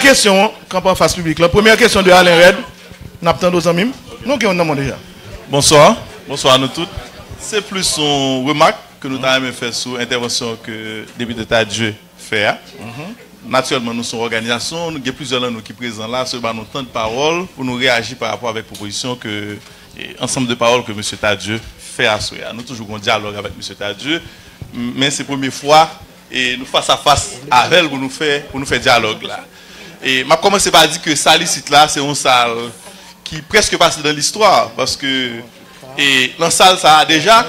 question, quand on face public, la première question de Alain Red, nous attendons aux amis. Nous qui on demande déjà. Bonsoir. Bonsoir à nous tous. C'est plus une remarque que nous avons fait sur l'intervention que le député Tadieu fait. Naturellement, nous sommes une organisation, nous avons plusieurs de nous qui sont présents là, seulement nous temps de parole pour nous réagir par rapport avec la proposition que, ensemble de paroles que M. Tadieu fait à Soya. Nous toujours un dialogue avec M. Tadieu, mais c'est la première fois et nous face à face avec elle pour nous faire dialogue là. Et je commence par dire que ça site là, c'est une salle qui presque passe dans l'histoire parce que dans la salle ça a déjà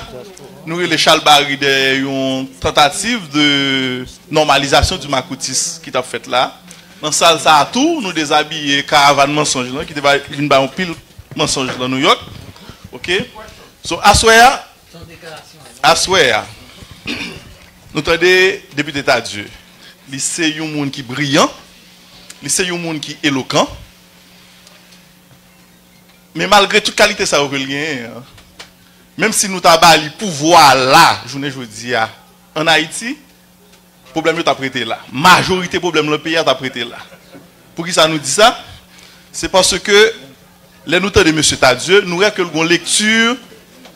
nous les Charles Barry une tentative de normalisation du Makoutis qui t'a fait là. Dans la salle ça a tout, nous déshabillés caravane mensonge là qui va une ba pile mensonge dans New York. OK? So Aswea nous tendez député Tadieu. C'est un monde qui est brillant, c'est un monde qui est éloquent. Mais malgré toute qualité ça même si nous avons le pouvoir là, je vous dis en Haïti, le problème est prêté là. Majorité problème le pays est prêté là. Pour qui ça nous dit ça? C'est parce que les notes de M. Tadieu, nous avons une lecture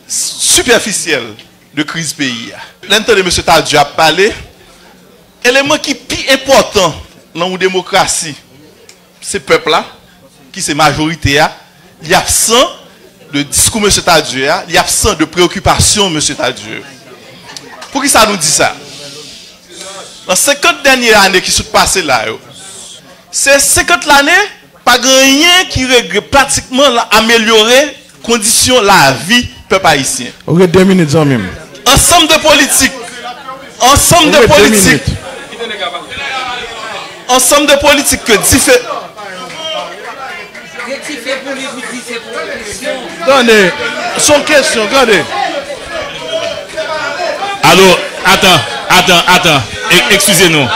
superficielle de crise pays. L'intérêt de M. Tadieu a parlé, l'élément qui est plus important dans la démocratie, c'est le peuple là, qui c'est majorité, il est absent de discours M. Tadieu, il est absent de préoccupation M. Tadieu. Pour qui ça nous dit ça? Dans 50 dernières années qui sont passées là, c'est 50 années, pas rien qui règle pratiquement améliorer les conditions de la vie du peuple haïtien. Ok, 2 minutes en même. Ensemble de politiques que différents. Attendez, son question, regardez. Alors, attends. Excusez-nous.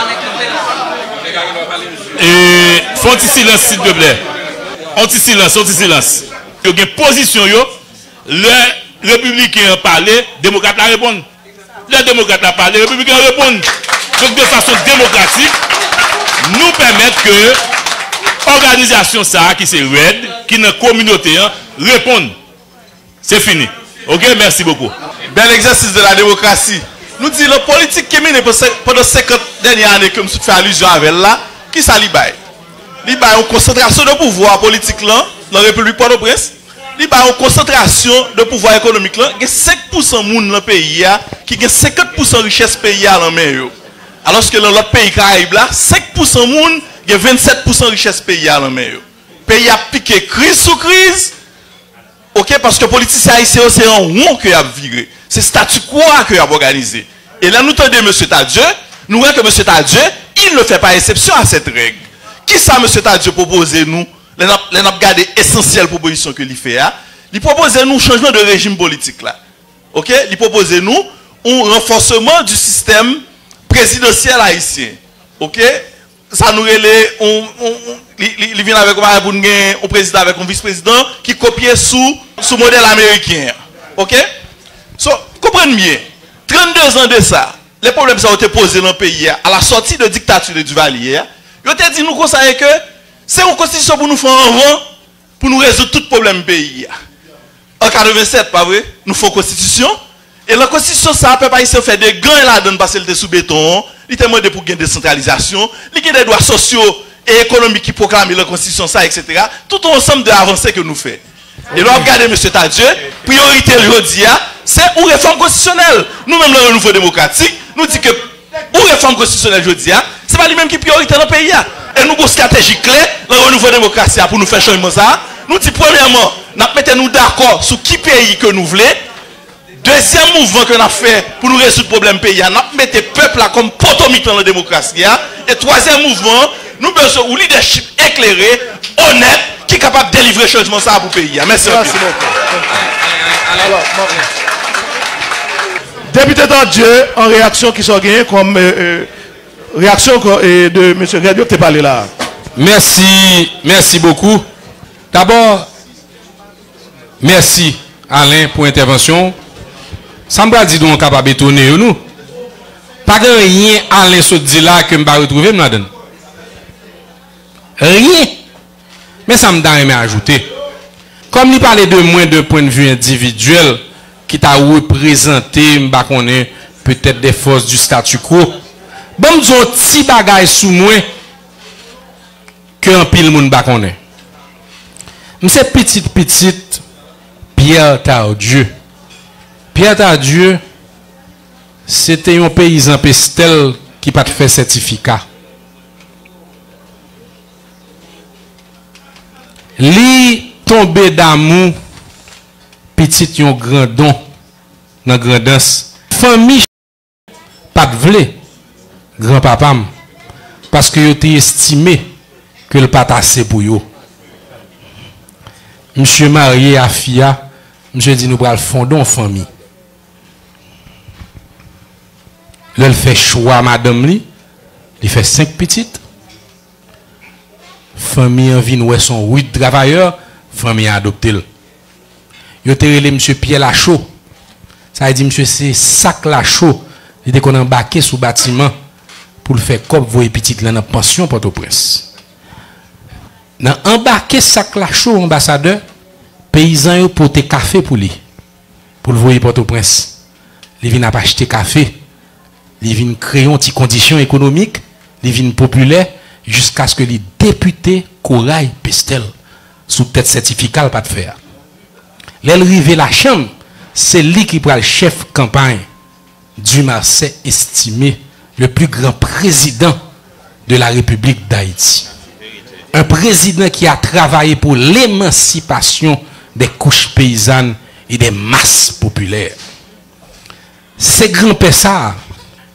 Font un silence, s'il te plaît. Anti-silence. Il y a une position, les républicains parlent, les démocrates répondent. Les démocrates parlent, les républicains répondent. Donc, de façon démocratique, nous permettre que l'organisation ça, qui c'est RED, qui est une communauté, répondent. C'est fini. Ok, merci beaucoup. Bel exercice de la démocratie. Nous disons la politique qui est menée pendant 50 dernières années, comme tu fais allusion avec là, qui ça libaye? Libaye une concentration de pouvoir politique là, dans la République Port-au-Prince. Libaye une concentration de pouvoir économique là. Il y a 5% de monde dans le pays qui a 50% de richesse pays dans main. Alors que dans l'autre pays Caraïbes là, 5% de monde il y a 27% de richesse pays dans main. Le pays a piqué crise sous crise. OK, parce que les politiciens haïtiens, c'est un rond que a viré. C'est statu quo que a organisé. Et là, nous entendons M. Tadieu, nous voyons que M. Tadieu, il ne fait pas exception à cette règle. Qui ça, M. Tadieu, propose nous? Les n'a regardé essentielle proposition que il fait. Il propose nous un changement de régime politique là. OK? Il propose nous un renforcement du système présidentiel haïtien. OK? Ça nous relève, il vient avec un président avec un vice-président qui copie sous modèle américain. OK? So, comprenez bien, 32 ans de ça, les problèmes ça ont été posés dans le pays à la sortie de dictature de Duvalier. Ils ont dit nous conseiller que c'est une constitution pour nous faire un vent, pour nous résoudre tout problème du pays. En 87, pas vrai? Nous faisons constitution. Et la constitution, ça peut pas ici faire des grands là-dedans parce qu'elle était sous béton. Il était demandé pour gagner des décentralisation. Il y a des droits sociaux et économiques qui proclament la constitution, ça, etc. Tout ensemble de avancées que nous faisons. Et là, regardez, M. Tadieu, priorité aujourd'hui, c'est une réforme constitutionnelle. Nous-mêmes, le renouveau démocratique, nous disons que une réforme constitutionnelle aujourd'hui, ce n'est pas lui-même qui est priorité dans le pays. Et nous avons une stratégie claire, le renouveau démocratique, pour nous faire changer ça. Nous disons, premièrement, nous mettons d'accord sur qui pays que nous voulons. Deuxième mouvement que nous avons fait pour nous résoudre le problème pays, nous mettons le peuple là comme potomique dans la démocratie. Et troisième mouvement, nous avons besoin d'un leadership éclairé, honnête, qui est capable de délivrer le changement ça pour le pays. Merci beaucoup. Député Tadieu, en réaction qui sont gagnées comme réaction de M. Gadio qui t'a parlé là. Merci beaucoup. D'abord, merci Alain pour l'intervention. Ça me dit donc capable étonner nous. Pas de rien Alain se dit là que me va retrouver madame. Rien. Mais ça me donne à ajouter. Comme il parlait de moins de point de vue individuel qui t'a représenté, peut-être des forces du statu quo. Bon, nous avons petit bagage sous moi que un pile moun ba connaît. C'est petite Pierre Tardieu. Pierre Tardieu, c'était un paysan pestel qui pas fait certificat. Li tombé d'amour, petit yon grand don dans grandance. Famille pas de vle grand-papa parce que yo te estimé que le pas assez pour yo. Monsieur marié à Fia, monsieur dit nous pral fondon en famille. Là il fait choix madame li, il fait 5 petites. Famille en vin ouais son 8 travailleurs, famille a adopté. Yo te relé monsieur Pierre Lachaud. Ça veut dire monsieur c'est sac Lachaud, il était qu'on embarqué sous bâtiment pour le faire comme voyer petite là dans pension Port-au-Prince. Dans embarqué sac Lachaud ambassadeur, paysan yo porter café pour lui. Pour le voyer Port-au-Prince. Il vient acheter café. Il vient créer une petite condition économique, il vient populaire jusqu'à ce que les députés Corail Pestel sous tête certificat pas de faire. L'arrivée la chambre, c'est lui qui prend le chef campagne du Marseille estimé le plus grand président de la République d'Haïti. Un président qui a travaillé pour l'émancipation des couches paysannes et des masses populaires. C'est grand-père ça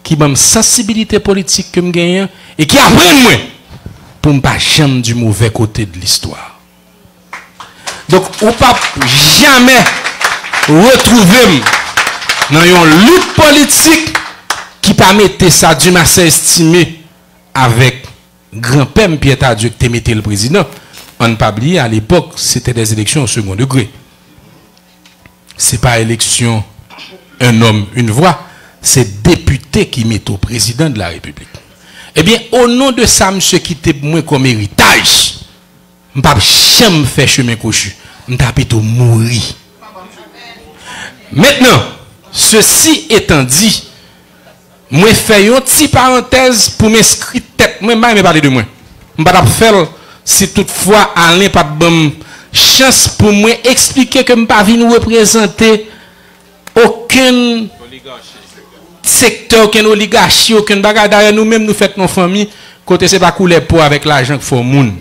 qui m'a une sensibilité politique que je gagne et qui apprend moi pour ne pas jamais du mauvais côté de l'histoire. Donc, on ne peut jamais retrouver dans une lutte politique qui permet ça du Marseille estimé avec grand-père Pierre Tardieu qui mettait le président. On ne peut pas oublier, à l'époque, c'était des élections au second degré. Ce n'est pas élection un homme, une voix. C'est député qui met au président de la République. Eh bien, au nom de ça, monsieur qui était moins comme héritage, je ne peux jamais faire chemin cochu. Je ne peux pas mourir. Maintenant, ceci étant dit, moi fais une petite parenthèse pour m'inscrire tête. Moi, je ne vais pas parler de moi. Je ne vais pas faire si toutefois Alain pas de bonne chance pour moi expliquer que je ne vais pas venir représenter aucun secteur, aucune oligarchie, aucune bagarre. D'ailleurs, nous-mêmes, nous faisons nos familles, côté c'est pas couler pour avec l'argent qu'il faut au monde.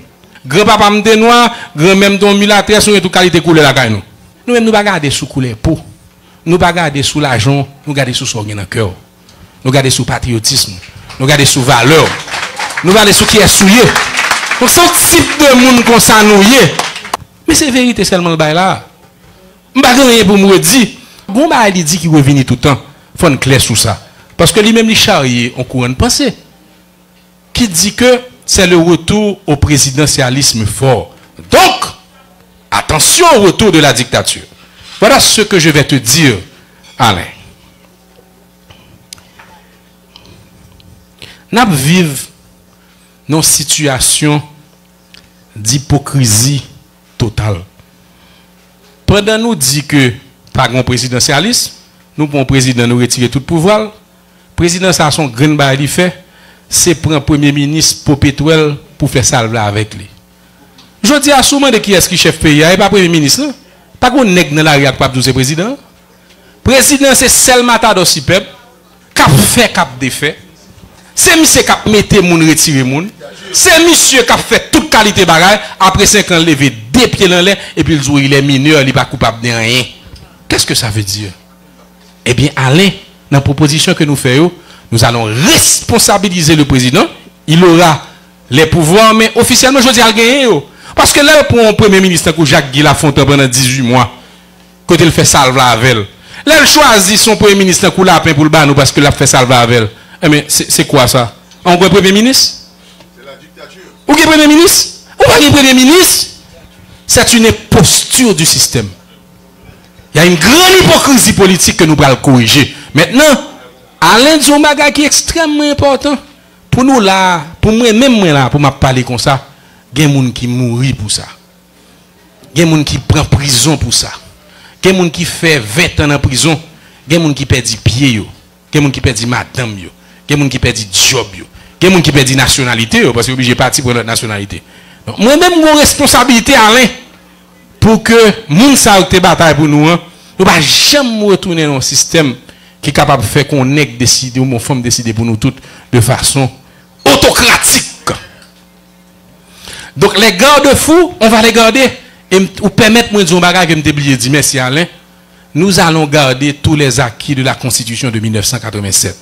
Grand-papa m'de noir, grand-même ton mulâtre, ou tout qualité couler la caille nous. Nous-mêmes, nous ne regardons sous couler pour. Nous ne regardons sous l'argent, nous regardons sous son dans cœur. Nous regardons sous patriotisme. Nous regardons sous valeur. Nous regardons sous qui est souillé. Donc, c'est un type de monde qu'on s'en nouille. Mais c'est vérité seulement le bail là. Je ne sais pas rien pour me dire. Bon, il dit qu'il revient tout le temps. Il faut une clé sur ça. Parce que lui-même, il charrié en courant de pensée. Qui dit que c'est le retour au présidentialisme fort. Donc, attention au retour de la dictature. Voilà ce que je vais te dire, Alain. Nous vivons dans une situation d'hypocrisie totale. Pendant nous dit que pas un présidentialisme, nous pour un président nous retirer tout pouvoir. Le président ça son grand bail fait, c'est prendre premier ministre pour pétrole pour faire salve avec lui. Je dis à souvent de qui est-ce qui chef pays, il pas premier ministre. Pas qu'on nèg dans la rue pas douze président. Président c'est seul matador si peuple cap fait cap défait. C'est monsieur qui a mis moun retirer moun. C'est monsieur qui a fait toute qualité bagaille après 5 ans levé des pieds dans l'air et puis il est mineur, il n'est pas coupable de rien. Qu'est-ce que ça veut dire? Eh bien, Alain, dans la proposition que nous faisons, nous allons responsabiliser le président. Il aura les pouvoirs, mais officiellement, je dis à gagner. Parce que là, pour un premier ministre comme Jacques Guy Lafontaine pendant 18 mois, quand il fait salve la avec, là, il choisit son premier ministre comme lapin pour le banou parce qu'il a fait salve la avec. Eh bien, c'est quoi ça? On voit premier ministre? C'est la dictature. Ou qui est premier ministre? Ou pas qui premier ministre? C'est une posture du système. Il y a une grande hypocrisie politique que nous allons corriger. Maintenant, Alain dit un bagage qui est extrêmement important. Pour nous là, pour moi, même moi là, pour me parler comme ça, il y a des gens qui mourent pour ça. Il y a des gens qui prennent prison pour ça. Il y a des gens qui font 20 ans en prison. Il y a des gens qui perdent pied. Il y a des gens qui perdent madame. Il y a des gens qui perdent job. Il y a des gens qui perdent nationalité parce qu'ils sont obligés de partir pour notre nationalité. Moi-même, mon responsabilité, Alain, pour que les gens qui bataille pour nous, nous ne pouvons jamais retourner dans un système qui est capable de faire qu'on ait décidé ou mon femme décider pour nous toutes de façon autocratique. Donc les garde-fous, on va les garder et ou permettre moi de dire bagage que me oublié dire merci Alain. Nous allons garder tous les acquis de la Constitution de 1987.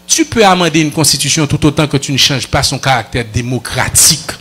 Tu peux amender une constitution tout autant que tu ne changes pas son caractère démocratique.